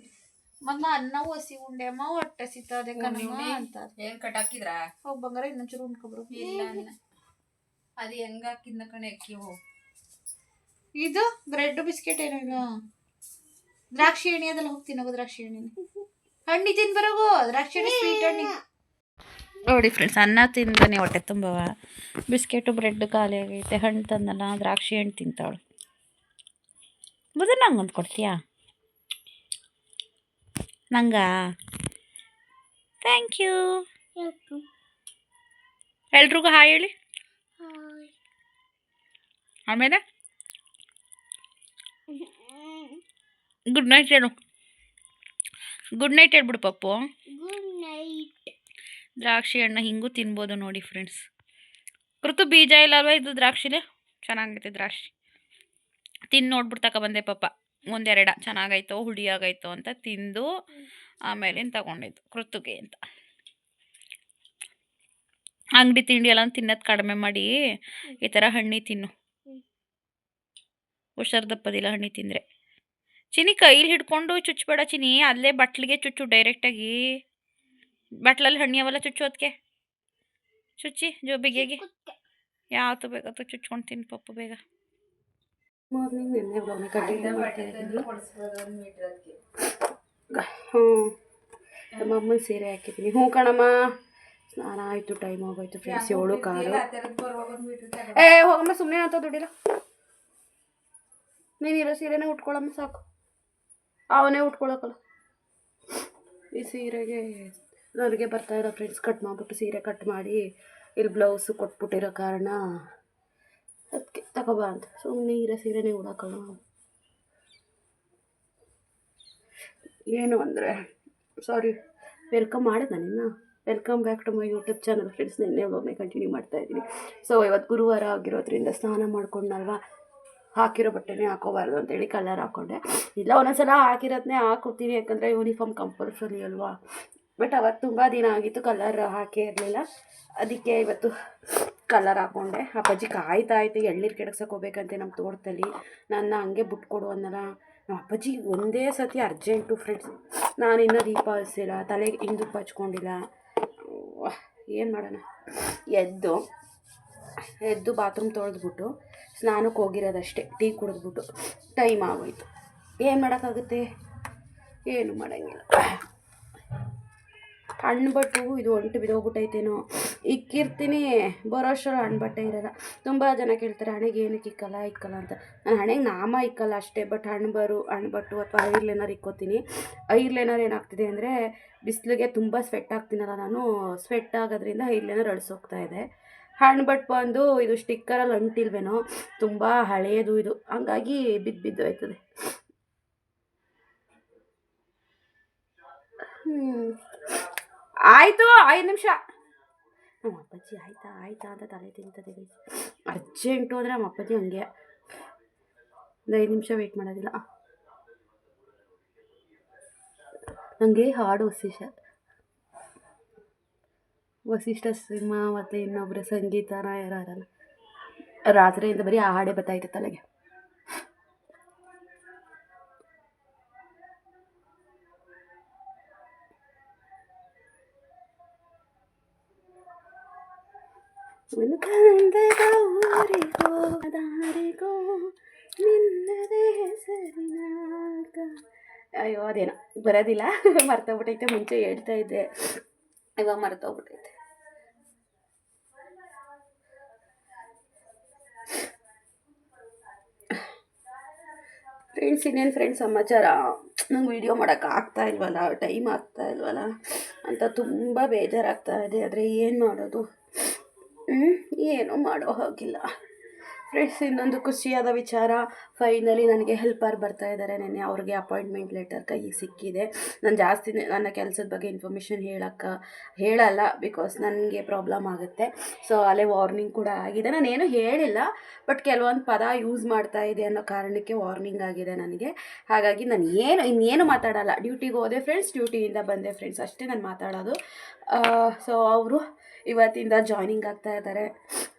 ಮಗ ಅನ್ನವು ಹಸಿ ಉಂಡೆ ಅಮ್ಮ ಹೊಟ್ಟೆ ಸಿಗ್ತದೆ ಕಣಮ್ಮ ಅಂತ ಏನ್ ಕಟ್ಟಾಕಿದ್ರ ಹೋಗಿ ಬಂಗಾರ ಇನ್ನೊಂಚೂರು ಉಂಡ್ಕೊಬ್ರು ಇಲ್ಲ ಅನ್ನ ಅದು ಹೆಂಗ ಹಾಕಿದ್ನ ಕಣೆ ಅಕ್ಕಿ ಇದು ಬ್ರೆಡ್ ಬಿಸ್ಕೆಟ್ ಏನೋ ಇಲ್ಲ ದ್ರಾಕ್ಷಿ ಎಣ್ಣೆ ಅದೆಲ್ಲ ಹೋಗ್ತೀನಿ ಹೋಗೋ ದ್ರಾಕ್ಷಿ ಎಣ್ಣೆ ಹಣ್ಣಿ ತಿಂದು ಬರೋಗು ದ್ರಾಕ್ಷಿ ಎಣ್ಣೆ ಸ್ವೀಟ್ ಹಣ್ಣಿ ನೋಡಿ ಫ್ರೆಂಡ್ಸ್ ಅನ್ನ ತಿಂದಾನೆ ಹೊಟ್ಟೆ ತುಂಬವ ಬಿಸ್ಕೆಟು ಬ್ರೆಡ್ ಖಾಲಿ ಆಗೈತೆ ಹಣ್ಣು ತಂದಲ್ಲ ದ್ರಾಕ್ಷಿ ಹಣ್ಣು ತಿಂತಾವಳು ಬುದ ನಂಗೊಂದು ಕೊಡ್ತೀಯಾ ನಂಗ ಥ್ಯಾಂಕ್ ಯು ಎಲ್ರಿಗೂ ಹಾಯ್ ಹೇಳಿ ಆಮೇಲೆ ಗುಡ್ ನೈಟ್ ಹೇಳು ಗುಡ್ ನೈಟ್ ಹೇಳ್ಬಿಡು ಪಪ್ಪು ಗುಡ್ ನೈಟ್ ದ್ರಾಕ್ಷಿ ಹಣ್ಣು ಹಿಂಗೂ ತಿನ್ಬೋದು ನೋಡಿ ಫ್ರೆಂಡ್ಸ್ ಕೃತು ಬೀಜ ಇಲ್ಲ ಅಲ್ವಾ ಇದು ದ್ರಾಕ್ಷಿಲೆ ಚೆನ್ನಾಗೈತೆ ದ್ರಾಕ್ಷಿ ತಿಂದು ನೋಡ್ಬಿಟ್ಟು ತಗೊಬಂದೆ ಪಾಪ ಒಂದೆರಡ ಚೆನ್ನಾಗೈತೋ ಹುಳಿಯಾಗೈತೋ ಅಂತ ತಿಂದು ಆಮೇಲೆ ತಗೊಂಡಿದ್ದು ಕೃತುಗೆ ಅಂತ ಅಂಗಡಿ ತಿಂಡಿ ಎಲ್ಲ ತಿನ್ನೋದು ಕಡಿಮೆ ಮಾಡಿ ಈ ಥರ ಹಣ್ಣಿ ತಿನ್ನು ಹುಷಾರ್ದಪ್ಪದಿಲ್ಲ ಹಣ್ಣಿ ತಿಂದರೆ ಚಿನಿ ಕೈಲಿ ಹಿಡ್ಕೊಂಡು ಚುಚ್ಚಬೇಡ ಚಿನಿ ಅಲ್ಲೇ ಬಟ್ಲಿಗೆ ಚುಚ್ಚು ಡೈರೆಕ್ಟಾಗಿ ಬಟ್ಲಲ್ಲಿ ಹಣ್ಣಿ ಅವೆಲ್ಲ ಚುಚ್ಚು ಅದಕ್ಕೆ ಚುಚ್ಚಿ ಬಿಗಿಯಾಗಿ ಯಾವತ್ತು ಬೇಕತ್ತು ಚುಚ್ಕೊಂಡು ತಿನ್ನು ಪಪ್ಪು ಬೇಗ ಮಾರ್ನಿಂಗ್ ನಿನ್ನೆ ಕಂಟಿನ್ಯೂ ಮಾಡ್ತಾ ಇದ್ದೀನಿ ನಮ್ಮ ಅಮ್ಮನ ಸೀರೆ ಹಾಕಿದ್ದೀನಿ ಹ್ಞೂ ಕಣಮ್ಮ ಸ್ನಾನ ಆಯಿತು ಟೈಮ್ ಆಗೋಯ್ತು ಫ್ರೆಂಡ್ಸ್ 7 ಕಾಲು ಹೋಗಮ್ಮ ಸುಮ್ಮನೆ ಅಂತ ದುಡ್ಡಿಲ್ಲ ನೀನಿರೋ ಸೀರೆನೇ ಉಟ್ಕೊಳ್ಳಮ್ಮ ಸಾಕು ಅವನೇ ಉಟ್ಕೊಳಕಲ್ಲ ಈ ಸೀರೆಗೆ ನನಗೆ ಬರ್ತಾಯಿರೋ ಫ್ರೆಂಡ್ಸ್ ಕಟ್ ಮಾಡಿಬಿಟ್ಟು ಸೀರೆ ಕಟ್ ಮಾಡಿ ಇಲ್ಲಿ ಬ್ಲೌಸು ಕೊಟ್ಬಿಟ್ಟಿರೋ ಕಾರಣ ಅದಕ್ಕೆ ತಗೋಬಾ ಅಂತ ಸುಮ್ಮನೆ ಇರೋ ಸೀರೆನೇ ಉಡೋಕ್ಕಲ್ಲ ಏನು ಅಂದರೆ ಸಾರಿ ವೆಲ್ಕಮ್ ಮಾಡಿದೆ ನಿನ್ನ welcome back to my YouTube channel friends ನಿನ್ನೆ ಒಮ್ಮೆ ಕಂಟಿನ್ಯೂ ಮಾಡ್ತಾಯಿದ್ದೀನಿ ಸೊ ಇವತ್ತು ಗುರುವಾರ ಆಗಿರೋದ್ರಿಂದ ಸ್ನಾನ ಮಾಡ್ಕೊಂಡಲ್ವಾ ಹಾಕಿರೋ ಬಟ್ಟೆನೇ ಹಾಕೋಬಾರ್ದು ಅಂತೇಳಿ ಕಲರ್ ಹಾಕ್ಕೊಂಡೆ ಇಲ್ಲ ಒಂದೊಂದ್ಸಲ ಹಾಕಿರೋದನ್ನೇ ಹಾಕೋತೀನಿ ಯಾಕಂದರೆ ಯೂನಿಫಾರ್ಮ್ ಕಂಪಲ್ಸರಿ ಅಲ್ವಾ ಬಟ್ ಅವತ್ತು ತುಂಬ ದಿನ ಆಗಿತ್ತು ಕಲರ್ ಹಾಕೇ ಇರಲಿಲ್ಲ ಅದಕ್ಕೆ ಇವತ್ತು ಕಲರ್ ಹಾಕ್ಕೊಂಡೆ ಅಪ್ಪಾಜಿ ಕಾಯ್ತಾಯಿತು ಎಳ್ನೀರು ಕೆಡಗ್ಸಕ್ಕೆ ಹೋಗ್ಬೇಕಂತೆ ನಮ್ಮ ತೋಟದಲ್ಲಿ ನನ್ನ ಹಂಗೆ ಬಿಟ್ಕೊಡು ಅನ್ನಲ್ಲ ನಮ್ಮ ಅಪ್ಪಾಜಿ ಒಂದೇ ಸತಿ ಅರ್ಜೆಂಟು ಫ್ರೆಂಡ್ಸ್ ನಾನು ಇನ್ನೂ ದೀಪ ಹಚ್ಚಿಲ್ಲ ತಲೆಗೆ ಹಿಂದಕ್ಕೆ ಹಚ್ಕೊಂಡಿಲ್ಲ ಏನು ಮಾಡೋಣ ಎದ್ದು ಬಾತ್ರೂಮ್ ತೊಳೆದ್ಬಿಟ್ಟು ಸ್ನಾನಕ್ಕೆ ಹೋಗಿರೋದಷ್ಟೇ ಟೀ ಕುಡಿದ್ಬಿಟ್ಟು ಟೈಮ್ ಆಗೋಯ್ತು ಏನು ಮಾಡೋಕ್ಕಾಗುತ್ತೆ ಏನು ಮಾಡೋಂಗಿಲ್ಲ ಹಣ್ಣು ಬಟ್ಟು ಇದು ಒಂಟು ಬಿದ್ದೋಗ್ಬಿಟ್ಟೈತೇನೋ ಇಕ್ಕಿರ್ತೀನಿ ಬರೋ ಅಷ್ಟರಲ್ಲಿ ಹಣ್ಣು ಬಟ್ಟೆ ಇರೋಲ್ಲ ತುಂಬ ಜನ ಕೇಳ್ತಾರೆ ಹಣೆಗೆ ಏನಕ್ಕೆ ಇಕ್ಕಲ್ಲ ಅಂತ ನಾನು ಹಣೆಗೆ ನಾಮ ಇಕ್ಕಲ್ಲ ಅಷ್ಟೇ ಬಟ್ ಹಣ್ಣು ಬಟ್ಟು ಅಥವಾ ಐರ್ಲೈನರ್ ಇಕ್ಕೋತೀನಿ ಐರ್ಲೈನರ್ ಏನಾಗ್ತಿದೆ ಅಂದರೆ ಬಿಸಿಲಿಗೆ ತುಂಬ ಸ್ವೆಟ್ ಆಗ್ತೀನಲ್ಲ ನಾನು ಸ್ವೆಟ್ ಆಗೋದ್ರಿಂದ ಐರ್ಲೈನರ್ ಅಳಿಸೋಗ್ತಾ ಇದೆ ಹಣ್ಣು ಬಟ್ ಬಂದು ಇದು ಸ್ಟಿಕ್ಕರಲ್ಲಿ ಅಂಟಿಲ್ವೇನೋ ತುಂಬ ಹಳೆಯದು ಇದು ಹಂಗಾಗಿ ಬಿದ್ದು ಹೋಯ್ತದೆ ಆಯಿತು 5 ನಿಮಿಷ ನಮ್ಮ ಅಪ್ಪಾಜಿ ಆಯ್ತಾ ಅಂತ ತಲೆ ತಿಂತದೆ ಅರ್ಜೆಂಟು ಅಂದರೆ ನಮ್ಮ ಅಪ್ಪಾಜಿ ಹಂಗೆ ಒಂದು 5 ನಿಮಿಷ ವೆಯ್ಟ್ ಮಾಡೋದಿಲ್ಲ ನನಗೆ ಹಾಡು ವಸಿಷ್ಠ ಸಿಂಹ ಮತ್ತು ಇನ್ನೊಬ್ಬರು ಸಂಗೀತನ ಯಾರಲ್ಲ ರಾತ್ರಿಯಿಂದ ಬರೀ ಆ ಹಾಡೇ ಬರ್ತಾಯಿತ್ತು ತಲೆಗೆ ಅಯ್ಯೋ ಅದೇನೋ ಬರೋದಿಲ್ಲ ಮರ್ತೋಗ್ಬಿಟ್ಟೈತೆ ಮುಂಚೆ ಹೇಳ್ತಾ ಇದ್ದೆ ಇವಾಗ ಮರ್ತೋಗ್ಬಿಟ್ಟೈತೆ ಫ್ರೆಂಡ್ಸ್ ಇನ್ನೇನು ಫ್ರೆಂಡ್ಸ್ ಸಮಾಚಾರ ನಂಗೆ ವೀಡಿಯೋ ಮಾಡೋಕ್ಕೆ ಟೈಮ್ ಆಗ್ತಾಯಿಲ್ವಲ್ಲ ಅಂತ ತುಂಬ ಬೇಜಾರಾಗ್ತಾ ಇದೆ ಆದರೆ ಏನು ಮಾಡೋದು ಏನೂ ಮಾಡೋ ಹಾಗಿಲ್ಲ ಫ್ರೆಂಡ್ಸ್, ಇನ್ನೊಂದು ಖುಷಿಯಾದ ವಿಚಾರ, ಫೈನಲಿ ನನಗೆ ಹೆಲ್ಪರ್ ಬರ್ತಾ ಇದ್ದಾರೆ. ನೆನ್ನೆ ಅವ್ರಿಗೆ ಅಪಾಯಿಂಟ್ಮೆಂಟ್ ಲೆಟರ್ ಕೈಗೆ ಸಿಕ್ಕಿದೆ. ನಾನು ಜಾಸ್ತಿ ನನ್ನ ಕೆಲಸದ ಬಗ್ಗೆ ಇನ್ಫಾರ್ಮೇಷನ್ ಹೇಳಲ್ಲ, ಬಿಕಾಸ್ ನನಗೆ ಪ್ರಾಬ್ಲಮ್ ಆಗುತ್ತೆ. ಸೊ ಅಲ್ಲೇ ವಾರ್ನಿಂಗ್ ಕೂಡ ಆಗಿದೆ. ನಾನೇನು ಹೇಳಿಲ್ಲ, ಬಟ್ ಕೆಲವೊಂದು ಪದ ಯೂಸ್ ಮಾಡ್ತಾ ಇದೆ ಅನ್ನೋ ಕಾರಣಕ್ಕೆ ವಾರ್ನಿಂಗ್ ಆಗಿದೆ ನನಗೆ. ಹಾಗಾಗಿ ನಾನು ಇನ್ನೇನು ಮಾತಾಡಲ್ಲ. ಡ್ಯೂಟಿಗೆ ಹೋದೆ ಫ್ರೆಂಡ್ಸ್, ಡ್ಯೂಟಿಯಿಂದ ಬಂದೆ ಫ್ರೆಂಡ್ಸ್, ಅಷ್ಟೇ ನಾನು ಮಾತಾಡೋದು. ಸೊ ಅವರು ಇವತ್ತಿಂದ ಜಾಯ್ನಿಂಗ್ ಆಗ್ತಾ ಇದ್ದಾರೆ.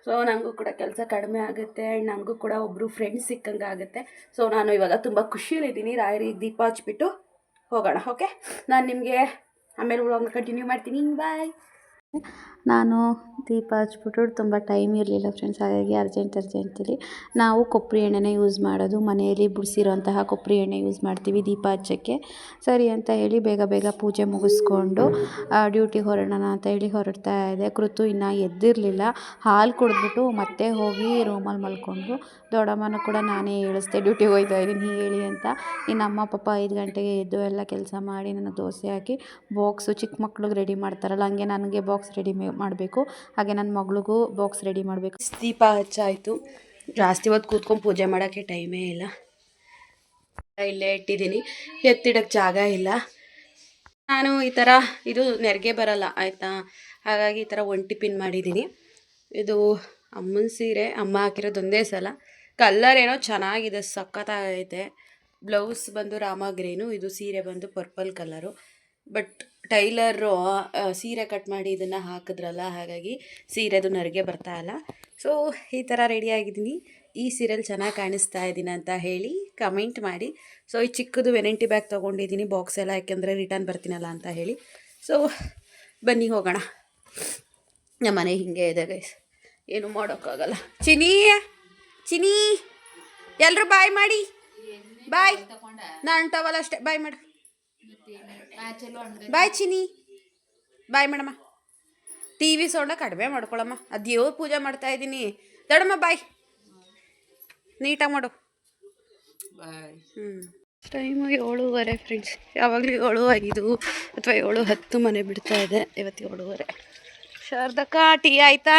ಸೊ ನನಗೂ ಕೂಡ ಕೆಲಸ ಕಡಿಮೆ ಆಗುತ್ತೆ ಆ್ಯಂಡ್ ನನಗೂ ಕೂಡ ಒಬ್ಬರು ಫ್ರೆಂಡ್ಸ್ ಸಿಕ್ಕಂಗೆ ಆಗುತ್ತೆ. ಸೊ ನಾನು ಇವಾಗ ತುಂಬ ಖುಷಿಯಲ್ಲಿದ್ದೀನಿ. ರಾಯರಿಗೆ ದೀಪ ಹಚ್ಬಿಟ್ಟು ಹೋಗೋಣ. ಓಕೆ, ನಾನು ನಿಮಗೆ ಆಮೇಲೆ ವ್ಲಾಗ್ನ ಕಂಟಿನ್ಯೂ ಮಾಡ್ತೀನಿ. ಬಾಯ್. ನಾನು ದೀಪ ಹಚ್ಬಿಟ್ಟು ತುಂಬ ಟೈಮ್ ಇರಲಿಲ್ಲ ಫ್ರೆಂಡ್ಸ್, ಹಾಗಾಗಿ ಅರ್ಜೆಂಟಲ್ಲಿ ನಾವು ಕೊಬ್ಬರಿ ಎಣ್ಣೆನೇ ಯೂಸ್ ಮಾಡೋದು. ಮನೆಯಲ್ಲಿ ಬಿಡಿಸಿರೋಂತಹ ಕೊಬ್ಬರಿ ಎಣ್ಣೆ ಯೂಸ್ ಮಾಡ್ತೀವಿ ದೀಪ ಹಚ್ಚೋಕ್ಕೆ. ಸರಿ ಅಂತ ಹೇಳಿ ಬೇಗ ಪೂಜೆ ಮುಗಿಸ್ಕೊಂಡು ಡ್ಯೂಟಿಗೆ ಹೊರಡೋಣ ಅಂತ ಹೇಳಿ ಹೊರಡ್ತಾ ಇದೆ. ಕೃತು ಇನ್ನೂ ಎದ್ದಿರಲಿಲ್ಲ. ಹಾಲು ಕುಡಿದ್ಬಿಟ್ಟು ಮತ್ತೆ ಹೋಗಿ ರೂಮಲ್ಲಿ ಮಲ್ಕೊಂಡು, ದೊಡ್ಡಮ್ಮನೂ ಕೂಡ ನಾನೇ ಹೇಳಿಸ್ದೆ ಡ್ಯೂಟಿಗೆ ಹೋಗ್ತಾ ಇದ್ದೀನಿ ಹೇಳಿ ಅಂತ. ಇನ್ನು ಅಮ್ಮ ಪಾಪ 5 ಗಂಟೆಗೆ ಎದ್ದು ಎಲ್ಲ ಕೆಲಸ ಮಾಡಿ ನನಗೆ ದೋಸೆ ಹಾಕಿ ಬಾಕ್ಸು ಚಿಕ್ಕ ಮಕ್ಳಿಗೆ ರೆಡಿ ಮಾಡ್ತಾರಲ್ಲ, ಹಂಗೆ ನನಗೆ ಬಾಕ್ಸ್ ರೆಡಿ ಮಾಡಬೇಕು. ಹಾಗೆ ನನ್ನ ಮಗಳಿಗೂ ಬಾಕ್ಸ್ ರೆಡಿ ಮಾಡಬೇಕು. ದೀಪ ಹಚ್ಚಾಯಿತು. ಜಾಸ್ತಿ ಹೊತ್ತು ಕೂತ್ಕೊಂಡು ಪೂಜೆ ಮಾಡೋಕ್ಕೆ ಟೈಮೇ ಇಲ್ಲ. ಇಲ್ಲೇ ಇಟ್ಟಿದ್ದೀನಿ, ಎತ್ತಿಡಕ್ಕೆ ಜಾಗ ಇಲ್ಲ. ನಾನು ಈ ಥರ ಇದು ನೆರಿಗೆ ಬರಲ್ಲ ಆಯಿತಾ, ಹಾಗಾಗಿ ಈ ಥರ ಒಂಟಿ ಪಿನ್ ಮಾಡಿದ್ದೀನಿ. ಇದು ಅಮ್ಮನ ಸೀರೆ, ಅಮ್ಮ ಹಾಕಿರೋದೊಂದೇ ಸಲ. ಕಲ್ಲರ್ ಏನೋ ಚೆನ್ನಾಗಿದೆ, ಸಖತ್ತಾಗೈತೆ. ಬ್ಲೌಸ್ ಬಂದು ರಾಮ ಗ್ರೀನು, ಇದು ಸೀರೆ ಬಂದು ಪರ್ಪಲ್ ಕಲರು. ಬಟ್ ಟೈಲರು ಸೀರೆ ಕಟ್ ಮಾಡಿ ಇದನ್ನು ಹಾಕಿದ್ರಲ್ಲ, ಹಾಗಾಗಿ ಸೀರೆದು ನರಿಗೆ ಬರ್ತಾ ಇಲ್ಲ. ಸೊ ಈ ಥರ ರೆಡಿಯಾಗಿದ್ದೀನಿ. ಈ ಸೀರೆಯಲ್ಲಿ ಚೆನ್ನಾಗಿ ಕಾಣಿಸ್ತಾ ಇದ್ದೀನಿ ಅಂತ ಹೇಳಿ ಕಮೆಂಟ್ ಮಾಡಿ. ಸೊ ಈ ಚಿಕ್ಕದು ವೆನಂಟಿ ಬ್ಯಾಗ್ ತೊಗೊಂಡಿದ್ದೀನಿ, ಬಾಕ್ಸ್ ಎಲ್ಲ, ಯಾಕೆಂದರೆ ರಿಟರ್ನ್ ಬರ್ತೀನಲ್ಲ ಅಂತ ಹೇಳಿ. ಸೊ ಬನ್ನಿ ಹೋಗೋಣ. ನಮ್ಮ ಮನೆ ಹಿಂಗೆ ಇದೆ ಗೈಸ್, ಏನು ಮಾಡೋಕ್ಕಾಗಲ್ಲ. ಚಿನಿ ಎಲ್ಲರೂ ಬಾಯ್ ಮಾಡಿ. ಬಾಯ್. ನಾನು ಟವಲ್ ಅಷ್ಟೇ, ಬಾಯ್ ಮಾಡು. ಬಾಯ್ ಚಿನಿ, ಬಾಯ್ ಮೇಡಮ್ಮ. ಟಿ ವಿ ಸೌಂಡ ಕಡಿಮೆ ಮಾಡ್ಕೊಳಮ್ಮ, ಅದು ದೇವ್ರ ಪೂಜೆ ಮಾಡ್ತಾ ಇದ್ದೀನಿ. ದೊಡ್ಡಮ್ಮ ಬಾಯ್, ನೀಟಾಗಿ ಮಾಡು. ಬಾಯ್. Time 7:15 friends. ಯಾವಾಗಲೂ 7:05 ಅಥವಾ 7:10 ಮನೆ ಬಿಡ್ತಾ ಇದೆ. ಇವತ್ತು 7:15. ಶಾರದಕ್ಕ ಟೀ ಆಯಿತಾ?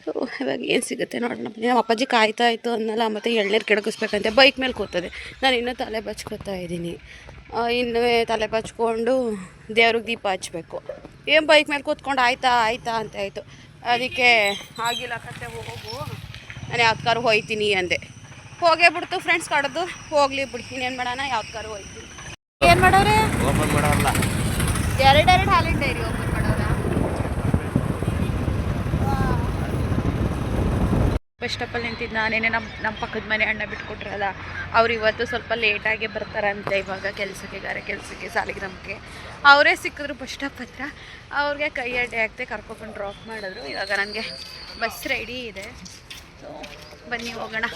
ಸೊ ಇವಾಗ ಏನು ಸಿಗುತ್ತೆ ನೋಡೋಣ. ನಮ್ಮ ಅಪ್ಪಾಜಿ ಕಾಯ್ತಾ ಇತ್ತು ಅನ್ನಲ್ಲ, ಮತ್ತು ಎಳ್ನೀರು ಕೆಡಗಿಸ್ಬೇಕಂತೆ ಬೈಕ್ ಮೇಲೆ ಕೂತದೆ. ನಾನು ಇನ್ನೂ ತಲೆ ಬಚ್ಕೋತಾ ಇದ್ದೀನಿ. ಇನ್ನೂ ತಲೆ ಬಚ್ಕೊಂಡು ದೇವ್ರಿಗೆ ದೀಪ ಹಚ್ಚಬೇಕು. ಏನು ಬೈಕ್ ಮೇಲೆ ಕೂತ್ಕೊಂಡು ಆಯ್ತಾ ಅಂತ ಆಯಿತು. ಅದಕ್ಕೆ ಆಗಿಲ್ಲ ಕತೆ, ಹೋಗು ನಾನು ಯಾವ್ದಕ್ಕಾರು ಹೋಯ್ತೀನಿ ಅಂದೆ. ಹೋಗೇ ಬಿಡ್ತು ಫ್ರೆಂಡ್ಸ್, ಕಡ್ದು ಹೋಗ್ಲಿ ಬಿಡಿ, ಇನ್ನೇನು ಮಾಡೋಣ, ಯಾವ್ದಕ್ಕಾರು ಹೋಯ್ತೀನಿ. ಏನು ಮಾಡೋರೆ? ಓಪನ್ ಮಾಡೋಲ್ಲ, ಎರಡು ಹಾಲಿನ ಡೈರಿ ಓಪನ್ ಮಾಡೋರ. ಬಸ್ ಸ್ಟಾಪಲ್ಲಿ ನಿಂತಿದ್ದು ನಾನೇನೆ. ನಮ್ಮ ಪಕ್ಕದ ಮನೆ ಅಣ್ಣ ಬಿಟ್ಕೊಟ್ರಲ್ಲ, ಅವ್ರು ಇವತ್ತು ಸ್ವಲ್ಪ ಲೇಟಾಗಿ ಬರ್ತಾರಂತೆ. ಇವಾಗ ಕೆಲಸಕ್ಕೆ ಸಾಲಿಗ್ರಾಮಕ್ಕೆ ಅವರೇ ಸಿಕ್ಕಿದ್ರು ಬಸ್ ಸ್ಟಾಪ್ ಹತ್ರ. ಅವ್ರಿಗೆ ಕೈ ಅಡ್ಡೆ ಹಾಕ್ತೆ ಕರ್ಕೊಬಂದು ಡ್ರಾಪ್ ಮಾಡಿದ್ರು. ಇವಾಗ ನನಗೆ ಬಸ್ ರೆಡಿ ಇದೆ. ಸೊ ಬನ್ನಿ ಹೋಗೋಣ.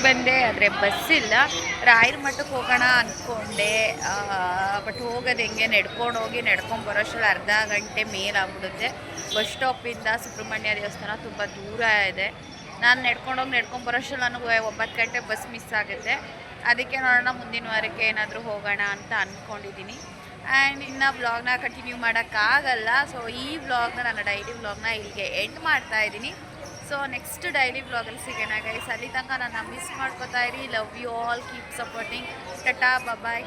ಬಂದೆ, ಆದರೆ ಬಸ್ ಇಲ್ಲ. ರಾಯರ ಮಠಕ್ಕೆ ಹೋಗೋಣ ಅಂದ್ಕೊಂಡೆ, ಬಟ್ ಹೋಗೋದು ಹೆಂಗೆ, ನಡ್ಕೊಂಡು ಬರೋಷ್ಟರಲ್ಲಿ ಅರ್ಧ ಗಂಟೆ ಮೇಲಾಗ್ಬಿಡುತ್ತೆ. ಬಸ್ ಸ್ಟಾಪಿಂದ ಸುಬ್ರಹ್ಮಣ್ಯ ದೇವಸ್ಥಾನ ತುಂಬ ದೂರ ಇದೆ. ನಾನು ನಡ್ಕೊಂಡು ಬರೋಷ್ಟರಲ್ಲಿ ನನಗೆ 9 ಗಂಟೆ ಬಸ್ ಮಿಸ್ ಆಗುತ್ತೆ. ಅದಕ್ಕೆ ನೋಡೋಣ ಮುಂದಿನ ವಾರಕ್ಕೆ ಏನಾದರೂ ಹೋಗೋಣ ಅಂತ ಅಂದ್ಕೊಂಡಿದ್ದೀನಿ. ಆ್ಯಂಡ್ ಇನ್ನು ವ್ಲಾಗ್ನ ಕಂಟಿನ್ಯೂ ಮಾಡೋಕ್ಕಾಗಲ್ಲ. ಸೊ ಈ ವ್ಲಾಗ್ನ, ನನ್ನ ಡೈಲಿ ವ್ಲಾಗ್ನ ಇಲ್ಲಿಗೆ ಎಂಡ್ ಮಾಡ್ತಾಯಿದ್ದೀನಿ. ಸೊ ನೆಕ್ಸ್ಟ್ ಡೈಲಿ ವ್ಲಾಗಲ್ಲಿ ಸಿಗೋಣ ಗೈಸ್. ಅಲ್ಲಿ ತನಕ ನನ್ನ ಮಿಸ್ ಮಾಡ್ಕೋತಾ ಇರಿ. Love you all, keep supporting. Tata, bye.